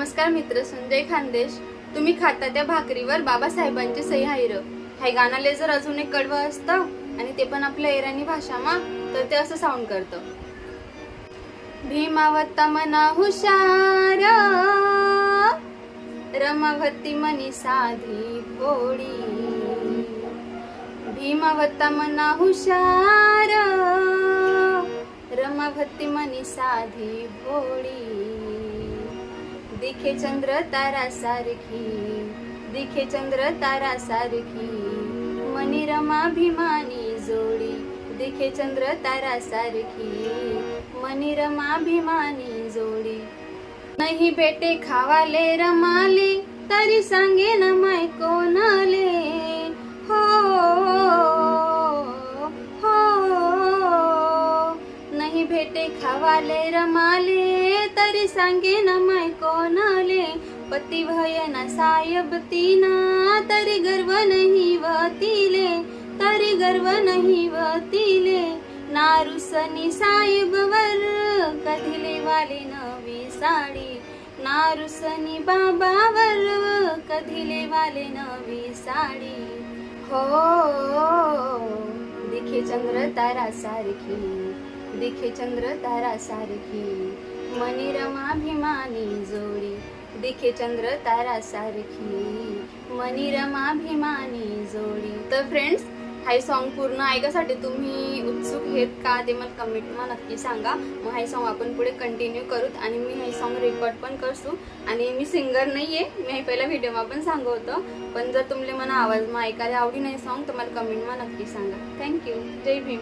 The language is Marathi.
नमस्कार मित्र, संजय खानदेश। तुम्ही खाता त्या भाकरीवर बाबासाहेबांची सही आहे र। हे गाणाले जर अजून एक कडवं असतं आणि ते पण आपल्या एरानी भाषामा, तर ते असं साऊंड करतं। भीमावता मना हुशार, रमावती मनी साधी भोळी। भीमावता मना हुशार, रमावती मनी साधी भोळी। दिखे चंद्र तारा सारखी, दिखे चंद्र तारा सारखी, मनी रमा भीमानी जोडी। दिखे चंद्र तारा सारखी, मनी रमा भीमानी जोडी। नहीं बेटे खावाले रमाले, तरी सांगे न माय कोणाले। हो हो, नहीं भेटे खावाले रमाले, तरी सांगे न माय कोणाले। पती भयना सायब तीना, तरी गर्व नहीं वतीले, तरी गर्व नहीं वतीले। नारुसनी साहेब वर, कधिले वाले नवी साडी। नारुसनी बाबावर, कधिले वाले नवी साडी। हो दिखे चंद्र तारा सारखी, दिखे चंद्र तारा सारखी, मनी रमा भीमानी जोडी। दिखे चंद्र तारा सारखी, मनी रमा भीमानी जोडी। तर फ्रेंड्स, हाय सॉन्ग पूर्ण ऐकासाठी तुम्ही उत्सुक आहेत का ते मला कमेंटमा नक्की सांगा। मग हाय सॉन्ग आपण पुढे कंटिन्यू करूत आणि मी हाय सॉन्ग रेकॉर्ड पण करसू। आणि मी सिंगर नाहीये, मी हाय पहिला व्हिडिओमा पण सांगत होतं, पण जर तुमले मला आवाजमा ऐकायला आवडी नाही सॉन्ग तर मला कमेंटमा नक्की सांगा। थँक्यू। जय भीम।